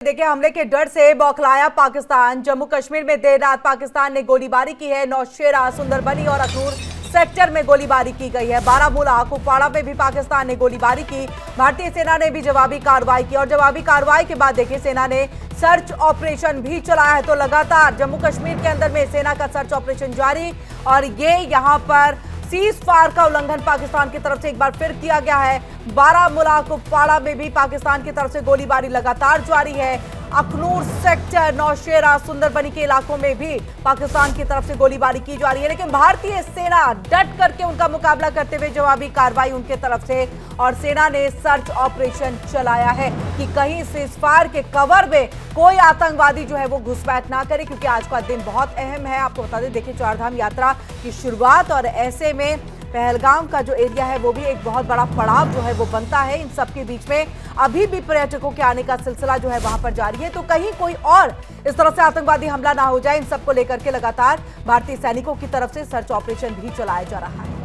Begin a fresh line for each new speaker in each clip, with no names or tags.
देखिए, हमले के डर से बौखलाया पाकिस्तान। जम्मू कश्मीर में देर रात पाकिस्तान ने गोलीबारी की है। नौशेरा, सुंदरबनी और अखनूर सेक्टर में गोलीबारी की गई है। बारामूला, कुपवाड़ा में भी पाकिस्तान ने गोलीबारी की। भारतीय सेना ने भी जवाबी कार्रवाई की और जवाबी कार्रवाई के बाद देखिए सेना ने सर्च ऑपरेशन भी चलाया है। तो लगातार जम्मू कश्मीर के अंदर में सेना का सर्च ऑपरेशन जारी और ये यहां पर सीज फायर का उल्लंघन पाकिस्तान की तरफ से एक बार फिर किया गया है। बारामूला, कुपवाड़ा में भी पाकिस्तान की तरफ से गोलीबारी लगातार जारी है। अखनूर सेक्टर, नौशेरा, सुंदरबनी के इलाकों में भी पाकिस्तान की तरफ से गोलीबारी की जा रही है, लेकिन भारतीय सेना डट करके उनका मुकाबला करते हुए जवाबी कार्रवाई उनके तरफ से और सेना ने सर्च ऑपरेशन चलाया है कि कहीं सीजफायर के कवर में कोई आतंकवादी जो है वो घुसपैठ ना करे, क्योंकि आज का दिन बहुत अहम है। आपको बता दें, देखिए चारधाम यात्रा की शुरुआत और ऐसे में पहलगाम का जो एरिया है वो भी एक बहुत बड़ा पड़ाव जो है वो बनता है। इन सब के बीच में अभी भी पर्यटकों के आने का सिलसिला जो है वहां पर जारी है, तो कहीं कोई और इस तरह से आतंकवादी हमला ना हो जाए, इन सबको लेकर के लगातार भारतीय सैनिकों की तरफ से सर्च ऑपरेशन भी चलाया जा रहा है।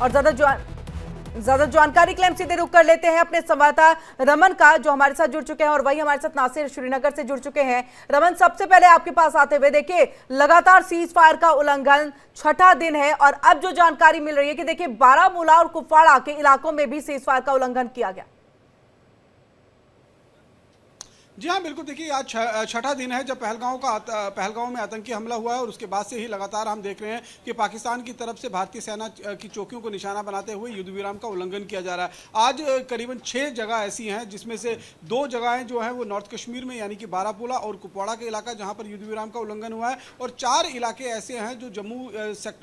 और ज्यादा जानकारी के लिए हम सीधे रुक कर लेते हैं अपने संवाददाता रमन का, जो हमारे साथ जुड़ चुके हैं और वही हमारे साथ नासिर श्रीनगर से जुड़ चुके हैं। रमन, सबसे पहले आपके पास आते हुए देखिए लगातार सीज फायर का उल्लंघन छठा दिन है और अब जो जानकारी मिल रही है कि देखिए बारामूला और कुपवाड़ा के इलाकों में भी सीज फायर का उल्लंघन किया गया।
जी हाँ, बिल्कुल। देखिए, आज छठा दिन है जब पहलगांव में आतंकी हमला हुआ है और उसके बाद से ही लगातार हम देख रहे हैं कि पाकिस्तान की तरफ से भारतीय सेना की चौकियों को निशाना बनाते हुए युद्ध विराम का उल्लंघन किया जा रहा है। आज करीबन 6 जगह ऐसी हैं जिसमें से 2 जगहें जो हैं वो नॉर्थ कश्मीर में यानी कि बारामूला और कुपवाड़ा के इलाका जहाँ पर युद्ध विराम का उल्लंघन हुआ है, और 4 इलाके ऐसे हैं जो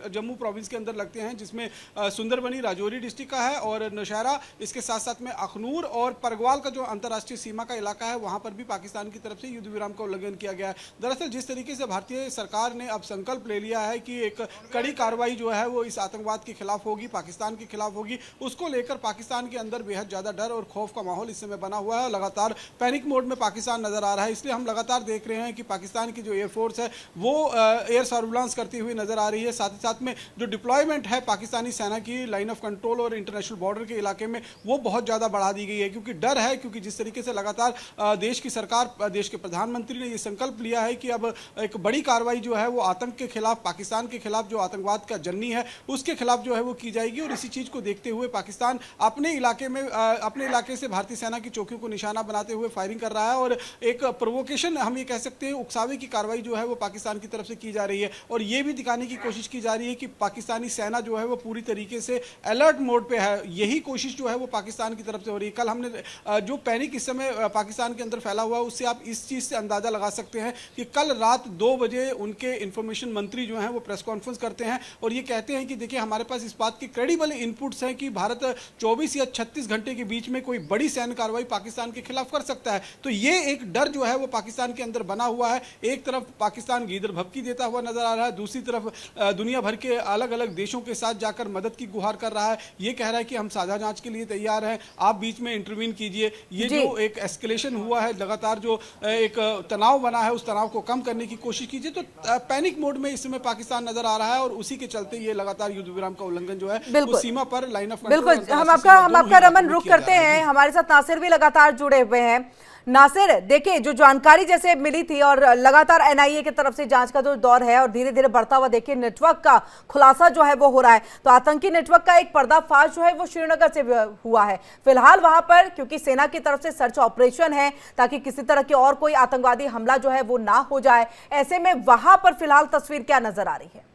जम्मू प्रोविंस के अंदर लगते हैं, जिसमें सुंदरबनी राजौरी डिस्ट्रिक्ट का है और नौशेरा, इसके साथ साथ में अखनूर और परगवाल का जो अंतर्राष्ट्रीय सीमा का इलाका है वहाँ पर भी पाकिस्तान की तरफ से युद्ध विराम का उल्लंघन किया गया है। दरअसल जिस तरीके से भारतीय सरकार ने अब संकल्प ले लिया है कि एक कड़ी कार्रवाई जो है वो इस आतंकवाद के खिलाफ होगी, पाकिस्तान के खिलाफ होगी, उसको लेकर पाकिस्तान के अंदर बेहद ज्यादा डर और खौफ का माहौल इस समय बना हुआ है। लगातार पैनिक मोड में पाकिस्तान नजर आ रहा है, इसलिए हम लगातार देख रहे हैं कि पाकिस्तान की जो एयरफोर्स है वो एयर सर्विलांस करती हुई नजर आ रही है। साथ ही साथ में जो डिप्लॉयमेंट है पाकिस्तानी सेना की लाइन ऑफ कंट्रोल और इंटरनेशनल बॉर्डर के इलाके में वो बहुत ज्यादा बढ़ा दी गई है, क्योंकि डर है, क्योंकि जिस तरीके से लगातार देश की सरकार, देश के प्रधानमंत्री ने यह संकल्प लिया है कि अब एक बड़ी कार्रवाई जो है वो आतंक के खिलाफ, पाकिस्तान के खिलाफ जो आतंकवाद का जननी है उसके खिलाफ जो है वो की जाएगी। और इसी चीज को देखते हुए पाकिस्तान अपने इलाके से भारतीय सेना की चौकियों को निशाना बनाते हुए फायरिंग कर रहा है और एक प्रोवोकेशन, हम ये कह सकते हैं, उकसावे की कार्रवाई जो है वो पाकिस्तान की तरफ से की जा रही है। और ये भी दिखाने की कोशिश की जा रही है कि पाकिस्तानी सेना जो है वो पूरी तरीके से अलर्ट मोड पे है। यही कोशिश जो है वो पाकिस्तान की तरफ से हो रही है। कल हमने जो पैनिक इस समय पाकिस्तान के अंदर फैला हुआ है उससे आप इस चीज से अंदाजा लगा सकते हैं कि कल रात 2 बजे उनके इंफॉर्मेशन मंत्री जो हैं वो प्रेस कॉन्फ्रेंस करते हैं और ये कहते हैं कि देखिए हमारे पास इस बात के क्रेडिबल इनपुट्स हैं कि भारत 24 या 36 घंटे के बीच में कोई बड़ी सैन्य कार्रवाई पाकिस्तान के खिलाफ कर सकता है। तो ये एक डर जो है वो पाकिस्तान के अंदर बना हुआ है। एक तरफ पाकिस्तान गीदड़ भभकी देता हुआ नजर आ रहा है, दूसरी तरफ दुनिया भर के अलग अलग देशों के साथ जाकर मदद की गुहार कर रहा है। ये कह रहा है कि हम साझा जांच के लिए तैयार हैं, आप बीच में इंटरवीन कीजिए। ये जो एक एस्केलेशन हुआ है, लगातार जो एक तनाव बना है, उस तनाव को कम करने की कोशिश कीजिए। तो पैनिक मोड में इस समय पाकिस्तान नजर आ रहा है और उसी के चलते ये लगातार युद्ध विराम का उल्लंघन जो है वो सीमा पर लाइन ऑफ कंट्रोल।
बिल्कुल, हम आपका रमन रुक करते हैं। हमारे साथ नासिर भी लगातार जुड़े हुए हैं। नासिर, देखिए जो जानकारी जैसे मिली थी और लगातार एनआईए की तरफ से जांच का जो दौर है और धीरे धीरे बढ़ता हुआ देखिए नेटवर्क का खुलासा जो है वो हो रहा है, तो आतंकी नेटवर्क का एक पर्दाफाश जो है वो श्रीनगर से हुआ है। फिलहाल वहां पर क्योंकि सेना की तरफ से सर्च ऑपरेशन है ताकि किसी तरह की और कोई आतंकवादी हमला जो है वो ना हो जाए, ऐसे में वहां पर फिलहाल तस्वीर क्या नजर आ रही है?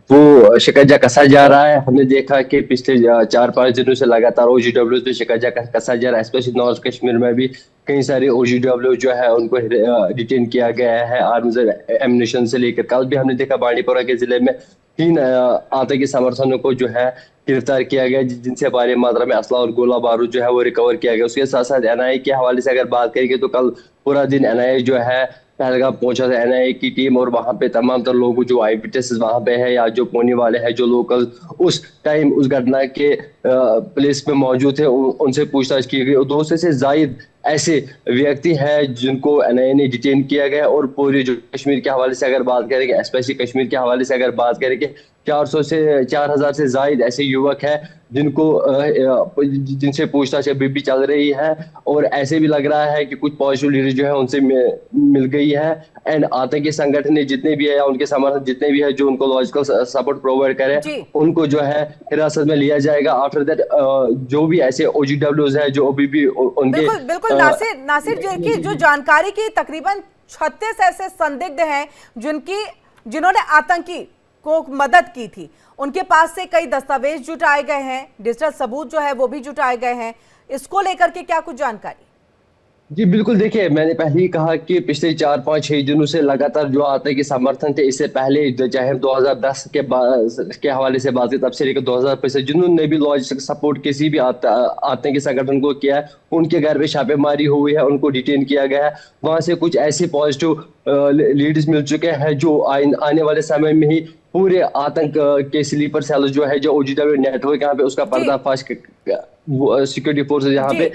वो शिकंजा कसा जा रहा है। हमने देखा कि पिछले 4-5 दिनों से लगातार ओजीडब्ल्यू पे शिकंजा कसा जा रहा है। स्पेशली नॉर्थ कश्मीर में भी कई सारे ओजीडब्ल्यू जो है उनको डिटेन किया गया है आर्म्स एम्युनिशन से लेकर। कल भी हमने देखा बांडीपोरा के जिले में 3 आतंकी समर्थकों को जो है गिरफ्तार किया गया, जिनसे भारी मात्रा में असला और गोला बारूद जो है वो रिकवर किया गया। उसके साथ साथ एनआईए के हवाले से अगर बात करेंगे तो कल पूरा दिन एनआईए जो है पहलगाम पहुंचा था, एनआईए की टीम, और वहां पे तमाम तर लोग जो आई विटनेसेस वहां पे है या जो पोने वाले हैं, जो लोकल उस टाइम उस घटना के प्लेस में मौजूद थे उनसे पूछताछ की गई और 200 से जायद ऐसे व्यक्ति हैं जिनको एनआईए ने डिटेन किया गया और पूरी जो कश्मीर के हवाले से अगर बात करेंगे, स्पेशली कश्मीर के हवाले से अगर बात करेंगे, 400 से 4000 से जायद ऐसे युवक हैं जिनसे पूछताछ अभी भी चल रही है और ऐसे भी लग रहा है कि कुछ पॉजिटिव लीडर जो है उनसे मिल गई है एंड आतंकी संगठन जितने भी है या उनके समर्थक जितने भी है जो उनको लॉजिकल सपोर्ट प्रोवाइड करे उनको जो है हिरासत में लिया जाएगा। आफ्टर दैट जो भी ऐसे OGWs है जो अभी भी उनके
बिल्कुल नासिर जी की जो जानकारी की तकरीबन 36 ऐसे संदिग्ध हैं जिन्होंने आतंकी को मदद की थी, उनके पास से कई दस्तावेज जुटाए गए हैं, डिजिटल सबूत जो है वो भी जुटाए गए हैं। इसको लेकर के क्या कुछ जानकारी?
जी बिल्कुल, देखिए मैंने पहले ही कहा कि पिछले 4-5-6 दिनों से लगातार जो आतंकी समर्थन थे, इससे पहले चाहे 2010 के हवाले से बात की तब से लेकर 2025 से जिन्होंने भी लॉजिस्टिक सपोर्ट किसी भी आतंकी संगठन को किया है उनके घर पे छापेमारी हुई है, उनको डिटेन किया गया है। वहां से कुछ ऐसे पॉजिटिव लीड्स मिल चुके हैं जो आने वाले समय में ही पूरे आतंक के स्लीपर सेल जो है जो OGW नेटवर्क यहाँ पे उसका पर्दाफाश सिक्योरिटी फोर्सेज यहाँ पे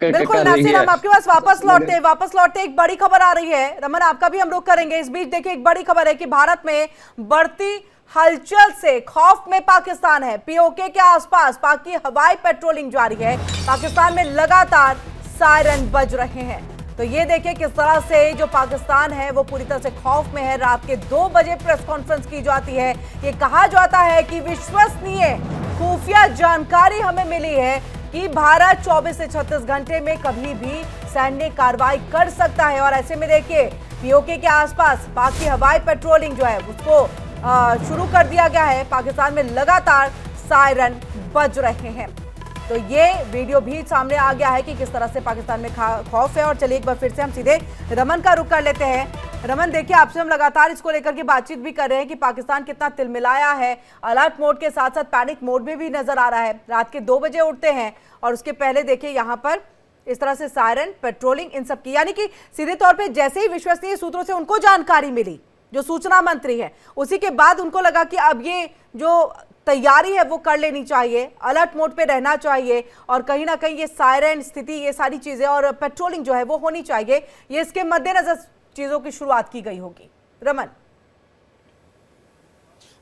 बिल्कुल नासिर, हम आपके पास वापस लौटते एक बड़ी खबर आ रही है। रमन, आपका भी हम रुख करेंगे। इस बीच देखिए एक बड़ी खबर है कि भारत में बढ़ती हलचल से खौफ में पाकिस्तान है। POK के आसपास पाक की हवाई पेट्रोलिंग जारी है। पाकिस्तान में लगातार सायरन बज रहे हैं। तो ये देखिए किस तरह से जो पाकिस्तान है वो पूरी तरह से खौफ में है। रात के 2 बजे प्रेस कॉन्फ्रेंस की जाती है। ये कहा जाता है कि विश्वसनीय खुफिया जानकारी हमें मिली है कि भारत 24 से 36 घंटे में कभी भी सैन्य कार्रवाई कर सकता है। और ऐसे में देखिए POK के आसपास पाक की हवाई पेट्रोलिंग जो है उसको शुरू कर दिया गया है। पाकिस्तान में लगातार सायरन बज रहे हैं। तो ये वीडियो भी सामने आ गया है कि किस तरह से पाकिस्तान में खौफ है। और चलिए एक बार फिर से हम सीधे रमन का रुख कर लेते हैं। रमन, देखिए आपसे हम लगातार इसको लेकर के बातचीत भी कर रहे हैं कि पाकिस्तान कितना तिलमिलाया है, अलर्ट मोड के साथ साथ पैनिक मोड में भी नजर आ रहा है। रात के 2 बजे उठते हैं और उसके पहले देखिए यहाँ पर इस तरह से सायरन पेट्रोलिंग इन सब की, यानी कि सीधे तौर पे जैसे ही विश्वसनीय सूत्रों से उनको जानकारी मिली, जो सूचना मंत्री है, उसी के बाद उनको लगा कि अब ये जो तैयारी है वो कर लेनी चाहिए, अलर्ट मोड पे रहना चाहिए और कहीं ना कहीं ये सायरन स्थिति, ये सारी चीजें और पेट्रोलिंग जो है वो होनी चाहिए। ये इसके मद्देनजर चीजों की शुरुआत की गई होगी। रमन,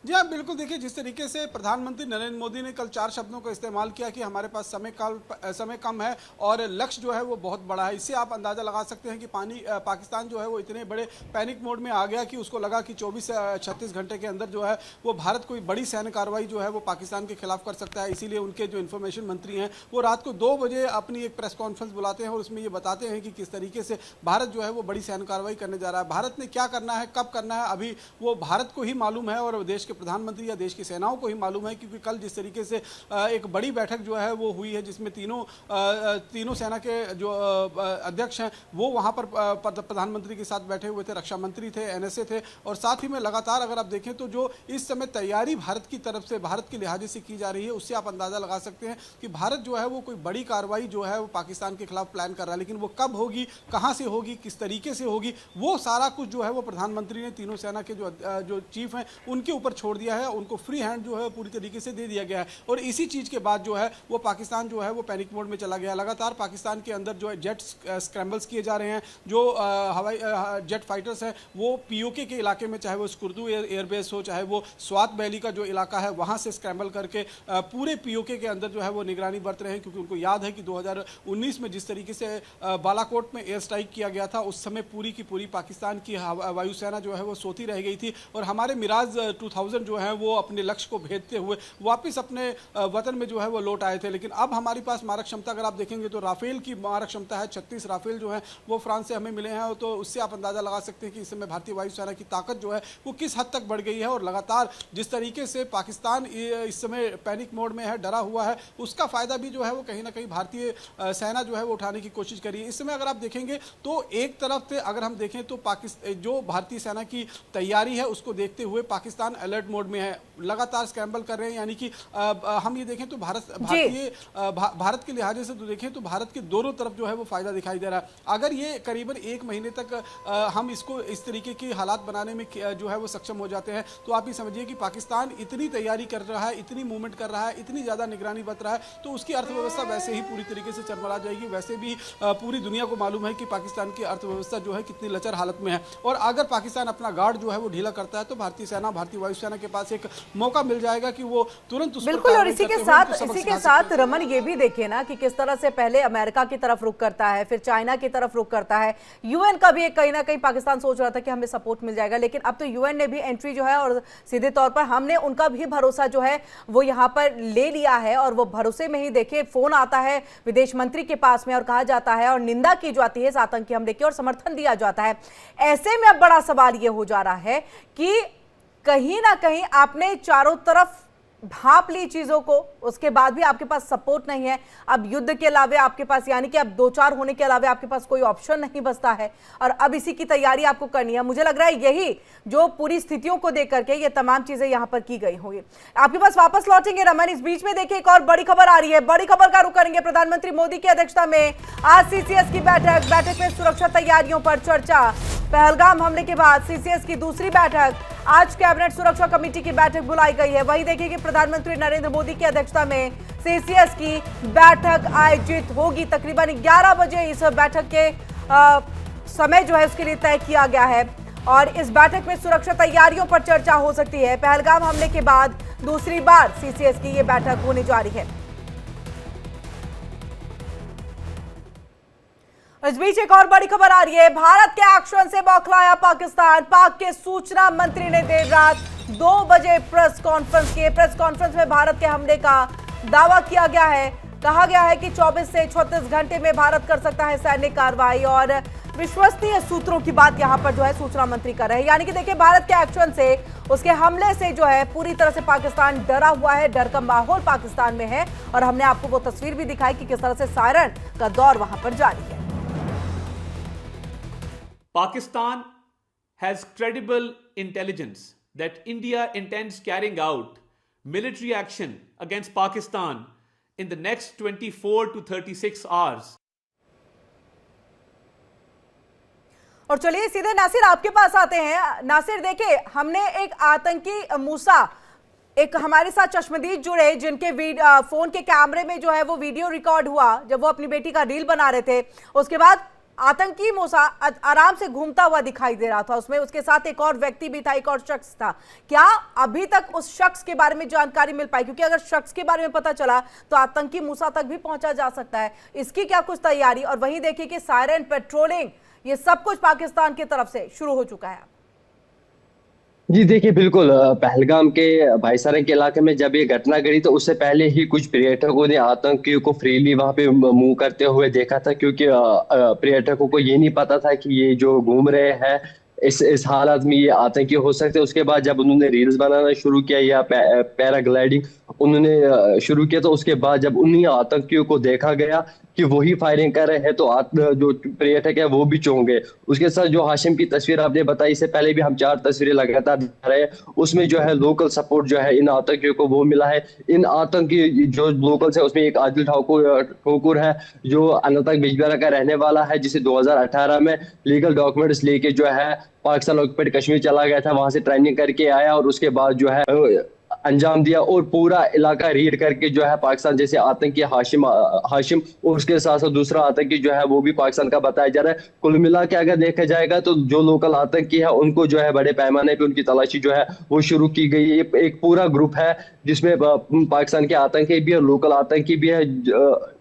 जी हाँ बिल्कुल, देखिए जिस तरीके से प्रधानमंत्री नरेंद्र मोदी ने कल 4 शब्दों का इस्तेमाल किया कि हमारे पास समय कम है और लक्ष्य जो है वो बहुत बड़ा है, इससे आप अंदाज़ा लगा सकते हैं कि पाकिस्तान जो है वो इतने बड़े पैनिक मोड में आ गया कि उसको लगा कि 24 से 36 घंटे के अंदर जो है वो भारत कोई बड़ी सैन्य कार्रवाई जो है वो पाकिस्तान के खिलाफ कर सकता है। इसीलिए उनके जो इन्फॉर्मेशन मंत्री हैं वो रात को 2 बजे अपनी एक प्रेस कॉन्फ्रेंस बुलाते हैं और उसमें ये बताते हैं कि किस तरीके से भारत जो है वो बड़ी सैन्य कार्रवाई करने जा रहा है। भारत ने क्या करना है, कब करना है, अभी वो भारत को ही मालूम है और देश के प्रधानमंत्री या देश की सेनाओं को ही मालूम है। क्योंकि कल जिस तरीके से एक बड़ी बैठक जो है वो हुई है जिसमें तीनों सेना के जो अध्यक्ष हैं वो वहां पर प्रधानमंत्री के साथ बैठे हुए थे, रक्षा मंत्री थे, NSA थे और साथ ही में लगातार अगर आप देखें तो जो इस समय तैयारी भारत की तरफ से, भारत के लिहाजे से की जा रही है, उससे आप अंदाजा लगा सकते हैं कि भारत जो है वो कोई बड़ी कार्रवाई जो है वो पाकिस्तान के खिलाफ प्लान कर रहा है। लेकिन वो कब होगी, कहां से होगी, किस तरीके से होगी, वो सारा कुछ जो है वो प्रधानमंत्री ने तीनों सेना के जो चीफ हैं उनके ऊपर छोड़ दिया है। उनको फ्री हैंड जो है पूरी तरीके से दे दिया गया है और इसी चीज के बाद जो है वो पाकिस्तान जो है वो पैनिक मोड में चला गया। लगातार पाकिस्तान के अंदर जो है जेट स्क्रैम्बल्स किए जा रहे हैं, जो हवाई जेट फाइटर्स हैं वो POK के इलाके में, चाहे वो स्कुर्दू एयरबेस हो, चाहे वो स्वात वैली का जो इलाका है वहां से स्क्रैम्बल करके पूरे POK के अंदर जो है वो निगरानी बरत रहे हैं। क्योंकि उनको याद है कि 2019 में जिस तरीके से बालाकोट में एयर स्ट्राइक किया गया था उस समय पूरी की पूरी पाकिस्तान की वायुसेना जो है वो सोती रह गई थी और हमारे मिराज 2000 जो है वो अपने लक्ष्य को भेदते हुए वापस अपने वतन में जो है वो लौट आए थे। लेकिन अब हमारे पास मारक क्षमता अगर आप देखेंगे तो राफेल की मारक क्षमता है, 36 राफेल जो है वो फ्रांस से हमें मिले हैं। तो उससे आप अंदाजा लगा सकते हैं कि इस समय भारतीय वायुसेना की ताकत जो है वो किस हद तक बढ़ गई है। और लगातार जिस तरीके से पाकिस्तान इस समय पैनिक मोड में है, डरा हुआ है, उसका फायदा भी जो है वो कहीं ना कहीं भारतीय सेना जो है वो उठाने की कोशिश करी है। इस समय अगर आप देखेंगे तो एक तरफ से अगर हम देखें तो जो भारतीय सेना की तैयारी है उसको देखते हुए पाकिस्तान अलर्ट अलर्ट मोड में है, लगातार स्क्रैम्बल कर रहे हैं। यानी कि हम ये देखें तो भारत के लिहाजे से तो देखें तो भारत के दोनों तरफ जो है वो फायदा दिखाई दे रहा है। अगर ये करीबन 1 महीने तक हम इसको इस तरीके की हालात बनाने में जो है वो सक्षम हो जाते हैं, तो आप ये समझिए कि पाकिस्तान इतनी तैयारी कर रहा है, इतनी मूवमेंट कर रहा है, इतनी ज़्यादा निगरानी बरत रहा है, तो उसकी अर्थव्यवस्था वैसे ही पूरी तरीके से चरमरा जाएगी। वैसे भी पूरी दुनिया को मालूम है कि पाकिस्तान की अर्थव्यवस्था जो है कितनी लचर हालत में है, और अगर पाकिस्तान अपना गार्ड जो है वो ढीला करता है तो भारतीय सेना, भारतीय वायुसेना के पास एक मौका मिल जाएगा कि वो तुरंत उस पर
बिल्कुल। और इसी के साथ रमन ये भी देखिए ना कि किस तरह से पहले अमेरिका की तरफ रुख करता है, फिर चाइना की तरफ रुख करता है। यूएन का भी कहीं ना कहीं पाकिस्तान सोच रहा था कि हमें सपोर्ट मिल जाएगा, लेकिन अब तो यूएन ने भी एंट्री जो है और सीधे तौर पर हमने उनका भी भरोसा जो है वो यहाँ पर ले लिया है। और वो भरोसे में ही देखिए फोन आता है विदेश मंत्री के पास में और कहा जाता है और निंदा की जाती है इस आतंकी हमले की और समर्थन दिया जाता है। ऐसे में अब बड़ा सवाल ये हो जा रहा है कि कहीं ना कहीं आपने चारों तरफ भांप ली चीजों को, उसके बाद भी आपके पास सपोर्ट नहीं है। अब युद्ध के अलावे आपके पास, यानी कि अब 2-4 होने के अलावे आपके पास कोई ऑप्शन नहीं बचता है, और अब इसी की तैयारी आपको करनी है। मुझे लग रहा है यही जो पूरी स्थितियों को देख करके ये तमाम चीजें यहां पर की गई होंगी। आपके पास वापस लौटेंगे रमन। इस बीच में देखिए एक और बड़ी खबर आ रही है, बड़ी खबर का रुख करेंगे। प्रधानमंत्री मोदी की अध्यक्षता में आज सीसीएस की बैठक में सुरक्षा तैयारियों पर चर्चा। पहलगाम हमले के बाद सीसीएस की दूसरी बैठक, आज कैबिनेट सुरक्षा कमेटी की बैठक बुलाई गई है। वही देखिए कि प्रधानमंत्री नरेंद्र मोदी की अध्यक्षता में सीसीएस की बैठक आयोजित होगी। तकरीबन 11 बजे इस बैठक के समय जो है उसके लिए तय किया गया है, और इस बैठक में सुरक्षा तैयारियों पर चर्चा हो सकती है। पहलगाम हमले के बाद दूसरी बार सीसीएस की ये बैठक होने जा रही है। इस बीच एक और बड़ी खबर आ रही है, भारत के एक्शन से बौखलाया पाकिस्तान। पाक के सूचना मंत्री ने देर रात 2 बजे प्रेस कॉन्फ्रेंस की। प्रेस कॉन्फ्रेंस में भारत के हमले का दावा किया गया है। कहा गया है कि 24 से 36 घंटे में भारत कर सकता है सैन्य कार्रवाई, और विश्वसनीय सूत्रों की बात यहां पर जो है सूचना मंत्री कर रहे हैं। यानी कि देखिए भारत के एक्शन से, उसके हमले से जो है पूरी तरह से पाकिस्तान डरा हुआ है, डर का माहौल पाकिस्तान में है, और हमने आपको वो तस्वीर भी दिखाई कि किस तरह से सायरन का दौर वहां पर जारी है।
Pakistan has credible intelligence that India intends carrying out military action against Pakistan in the next 24 to 36 hours.
और चलिए सीधे नासिर आपके पास आते हैं। नासिर देखिए, हमने एक आतंकी मूसा, एक हमारे साथ चश्मदीद जुड़े जिनके फोन के कैमरे में जो है वो वीडियो रिकॉर्ड हुआ जब वो अपनी बेटी का रील बना रहे थे। उसके बाद आतंकी मूसा आराम से घूमता हुआ दिखाई दे रहा था, उसमें उसके साथ एक और व्यक्ति भी था, एक और शख्स था। क्या अभी तक उस शख्स के बारे में जानकारी मिल पाई? क्योंकि अगर शख्स के बारे में पता चला तो आतंकी मूसा तक भी पहुंचा जा सकता है। इसकी क्या कुछ तैयारी? और वहीं देखिए कि सायरन, पेट्रोलिंग, ये सब कुछ पाकिस्तान की तरफ से शुरू हो चुका है।
जी देखिए, बिल्कुल पहलगाम के भाईसारे के इलाके में जब ये घटना घटी तो उससे पहले ही कुछ पर्यटकों ने आतंकियों को फ्रीली वहां पे मूव करते हुए देखा था, क्योंकि पर्यटकों को ये नहीं पता था कि ये जो घूम रहे हैं इस हालत में ये आतंकी हो सकते हैं। उसके बाद जब उन्होंने रील्स बनाना शुरू किया या पैराग्लाइडिंग उन्होंने शुरू किया, तो उसके बाद जब उन्हीं आतंकियों को देखा गया कि वही फायरिंग कर रहे हैं तो जो पर्यटक है वो भी चौंक गए। उसके साथ जो हाशिम की तस्वीर आपने बताई, इससे पहले भी हम 4 तस्वीरें लगातार दिखा रहे हैं, उसमें जो है लोकल सपोर्ट जो है इन आतंकियों को वो मिला है। इन आतंकी जो लोकल्स है उसमें एक आदिल ठाकुर है जो अनंतनाग बिजबिहारा का रहने वाला है, जिसे 2018 में लीगल डॉक्यूमेंट्स लेके जो है पाकिस्तान ऑक्युपाइड कश्मीर चला गया था, वहां से ट्रेनिंग करके आया और उसके बाद जो है अंजाम दिया और पूरा इलाका रीड करके जो है पाकिस्तान जैसे आतंकी हाशिम और उसके साथ साथ दूसरा आतंकी जो है वो भी पाकिस्तान का बताया जा रहा है। कुल मिला के अगर देखा जाएगा तो जो लोकल आतंकी है उनको जो है बड़े पैमाने पे उनकी तलाशी जो है वो शुरू की गई है। एक पूरा ग्रुप है जिसमें पाकिस्तान के आतंकी भी है, लोकल आतंकी भी है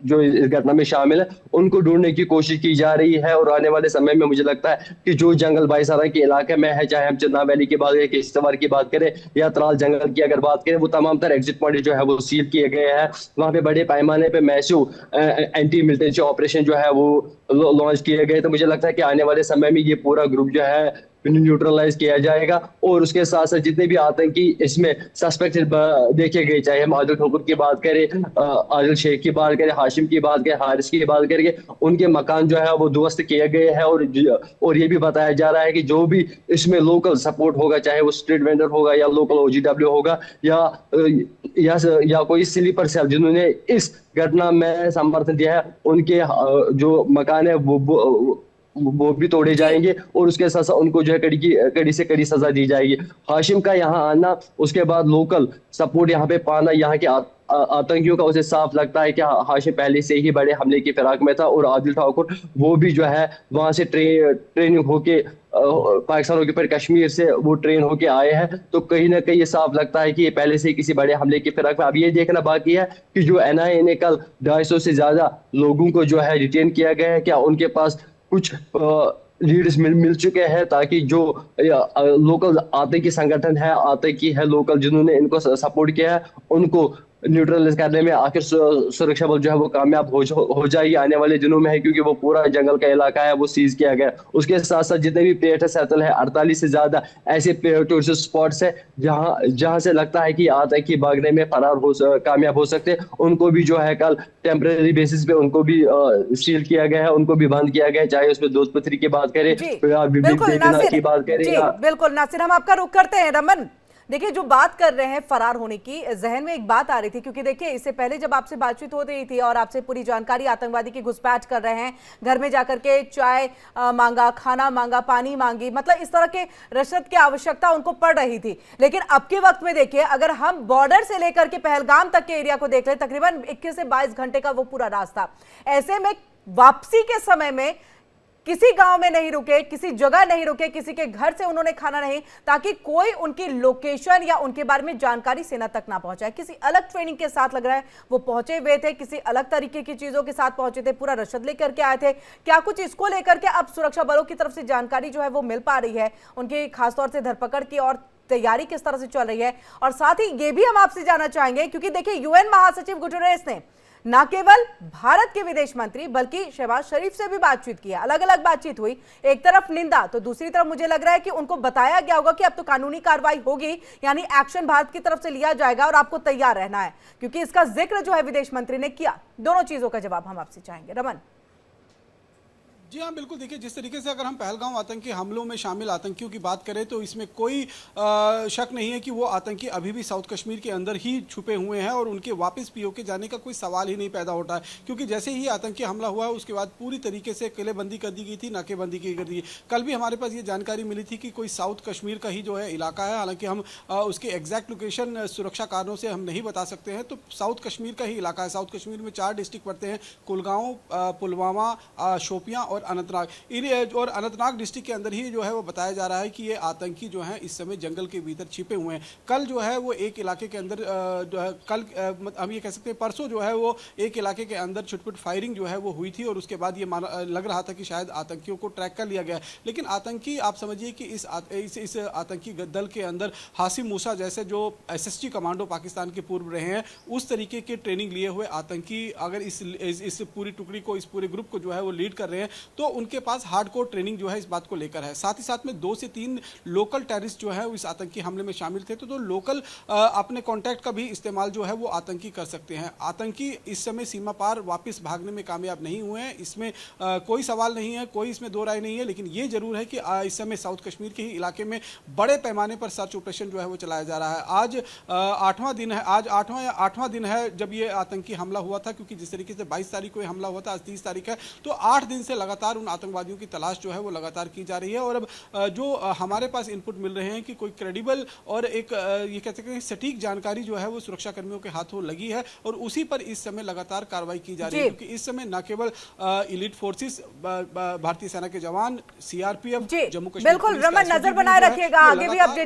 जो इस घटना में शामिल है, उनको ढूंढने की कोशिश की जा रही है। और आने वाले समय में मुझे लगता है कि जो जंगल भाईसारा के इलाके में है, चाहे हम चन्ना वैली की बात करें, किश्तवाड़ की बात करें या त्राल जंगल की अगर बात करें, वो तमाम तरह एग्जिट पॉइंट जो है वो सील किए गए हैं। वहां पे बड़े पैमाने पे मैसिव एंटी मिलिटेंसी ऑपरेशन जो है वो लॉन्च किए गए। तो मुझे लगता है कि आने वाले समय में ये पूरा ग्रुप जो है न्यूट्रलाइज किया जाएगा। और उसके साथ साथ जितने भी आतंकी इसमें सस्पेक्टेड देखे गए, चाहे हम आदिल ठोकर की बात करें, आदिल शेख की बात करें, हाशिम की बात करें, हारिस की बात करेंगे, उनके मकान जो है वो ध्वस्त किए गए हैं। और ये भी बताया जा रहा है कि जो भी इसमें लोकल सपोर्ट होगा, चाहे वो स्ट्रीट वेंडर होगा या लोकल OGW होगा या कोई स्लीपर सेल जिन्होंने इस घटना में समर्थन दिया है, उनके जो मकान है वो भी तोड़े जाएंगे। और उसके साथ साथ उनको जो है कड़ी से कड़ी सजा दी जाएगी। हाशिम का यहाँ आना, उसके बाद लोकल सपोर्ट यहाँ पे पाना यहाँ के आतंकियों का उसे साफ लगता है कि हाशिम पहले से ही बड़े हमले की फिराक में था। और आदिल ठाकुर वो भी जो है वहां से ट्रेनिंग होके पाकिस्तान होके फिर कश्मीर से वो ट्रेन होके आए हैं। तो कहीं ना कहीं ये साफ लगता है कि ये पहले से ही किसी बड़े हमले की फिराक में। अब ये देखना बाकी है कि जो NIA ने कल 250 से ज्यादा लोगों को जो है डिटेन किया गया है, क्या उनके पास कुछ लीड्स मिल चुके हैं, ताकि जो लोकल आतंकी संगठन है, आतंकी है लोकल जिन्होंने इनको सपोर्ट किया है, उनको न्यूट्रलाइज करने में आखिर सुरक्षा बल जो है वो कामयाब हो जाएगी आने वाले दिनों में है, क्योंकि वो पूरा जंगल का इलाका है वो सीज किया गया। उसके साथ साथ जितने भी पेट सेटल है, 48 से ज्यादा ऐसे टूरिस्ट स्पॉट्स है जहां से लगता है कि आतंकी भागने में कामयाब हो सकते हैं, उनको भी जो है कल टेम्परेरी बेसिस पे उनको भी सील किया गया है, उनको भी बंद किया गया है। चाहे उसमें दोस्त पथरी की बात करें या की बात करें।
बिल्कुल नासिर, हम आपका रुख करते हैं। रमन, देखिए जो बात कर रहे हैं फरार होने की, जहन में एक बात आ रही थी, क्योंकि देखिए इससे पहले जब आपसे बातचीत हो रही थी और आपसे पूरी जानकारी आतंकवादी की घुसपैठ कर रहे हैं, घर में जाकर के चाय मांगा, खाना मांगा, पानी मांगी, मतलब इस तरह के रसद की आवश्यकता उनको पड़ रही थी। लेकिन अब के वक्त में देखिए, अगर हम बॉर्डर से लेकर के पहलगाम तक के एरिया को देख लें, तकरीबन 21 से 22 घंटे का वो पूरा रास्ता, ऐसे में वापसी के समय में किसी गांव में नहीं रुके, किसी जगह नहीं रुके, किसी के घर से उन्होंने खाना नहीं, ताकि कोई उनकी लोकेशन या उनके बारे में जानकारी सेना तक ना पहुंचाए। किसी अलग ट्रेनिंग के साथ लग रहा है वो पहुंचे हुए थे, किसी अलग तरीके की चीजों के साथ पहुंचे थे, पूरा रसद लेकर के आए थे। क्या कुछ इसको लेकर के अब सुरक्षा बलों की तरफ से जानकारी जो है वो मिल पा रही है, उनकी खासतौर से धरपकड़ की और तैयारी किस तरह से चल रही है? और साथ ही ये भी हम आपसे जानना चाहेंगे, क्योंकि देखिए UN महासचिव गुटेरेस ने न केवल भारत के विदेश मंत्री बल्कि शहबाज शरीफ से भी बातचीत की है। अलग अलग बातचीत हुई, एक तरफ निंदा तो दूसरी तरफ मुझे लग रहा है कि उनको बताया गया होगा कि अब तो कानूनी कार्रवाई होगी, यानी एक्शन भारत की तरफ से लिया जाएगा और आपको तैयार रहना है, क्योंकि इसका जिक्र जो है विदेश मंत्री ने किया। दोनों चीजों का जवाब हम आपसे चाहेंगे। रमन
जी हाँ, बिल्कुल। देखिए, जिस तरीके से अगर हम पहलगाम आतंकी हमलों में शामिल आतंकियों की बात करें तो इसमें कोई शक नहीं है कि वो आतंकी अभी भी साउथ कश्मीर के अंदर ही छुपे हुए हैं और उनके वापस POK जाने का कोई सवाल ही नहीं पैदा होता है, क्योंकि जैसे ही आतंकी हमला हुआ है उसके बाद पूरी तरीके से किलेबंदी कर दी गई थी, नाकेबंदी की गई थी। कल भी हमारे पास ये जानकारी मिली थी कि कोई साउथ कश्मीर का ही जो है इलाका है, हालांकि हम उसके एग्जैक्ट लोकेशन सुरक्षा कारणों से हम नहीं बता सकते हैं। तो साउथ कश्मीर का ही इलाका है। साउथ कश्मीर में 4 डिस्ट्रिक्ट पड़ते हैं, कुलगांव, पुलवामा, शोपियां और अनंतनाग। और अनंतनाग डिस्ट्रिक्ट के अंदर ही जो है वो बताया जा रहा है कि ये आतंकी जो हैं इस समय जंगल के भीतर छिपे हुए हैं। कल जो है वो एक इलाके के अंदर जो है कल हम ये कह सकते हैं परसों जो है वो एक इलाके के अंदर छुटपुट फायरिंग जो है वो हुई थी और उसके बाद ये लग रहा था कि शायद आतंकियों को ट्रैक कर लिया गया। लेकिन आतंकी, आप समझिए कि इस आतंकी दल के अंदर हासिम मूसा जैसे जो SSG कमांडो पाकिस्तान के पूर्व रहे हैं, उस तरीके के ट्रेनिंग लिए हुए आतंकी अगर इस पूरी टुकड़ी को, इस पूरे ग्रुप को जो है वो लीड कर रहे हैं, तो उनके पास हार्डकोर ट्रेनिंग जो है इस बात को लेकर है। साथ ही साथ में 2 से 3 लोकल टेररिस्ट जो है इस आतंकी हमले में शामिल थे। तो लोकल अपने कॉन्टैक्ट का भी इस्तेमाल जो है वो आतंकी कर सकते हैं। आतंकी इस समय सीमा पार वापस भागने में कामयाब नहीं हुए हैं, इसमें कोई सवाल नहीं है, कोई इसमें दो राय नहीं है। लेकिन ये जरूर है कि इस समय साउथ कश्मीर के ही इलाके में बड़े पैमाने पर सर्च ऑपरेशन जो है वो चलाया जा रहा है। आज 8वां दिन है, आज 8वां दिन है जब ये आतंकी हमला हुआ था, क्योंकि जिस तरीके से 22 तारीख को ये हमला हुआ था, आज 30 तारीख है, तो 8 दिन से लगातार उन आतंकवादियों की तलाश जो है वो लगातार की जा रही है। और अब जो हमारे पास इनपुट मिल रहे हैं कि कोई क्रेडिबल और एक ये कहते हैं सटीक जानकारी जो है वो सुरक्षा कर्मियों के हाथों लगी है और उसी पर इस समय लगातार कार्रवाई की जा रही है, क्योंकि इस समय न केवल इलीट फोर्सेस, भारतीय सेना के जवान, CRPF, जम्मू कश्मीर,
बिल्कुल रमन, नजर बनाए रखिएगा, आगे भी अपडेट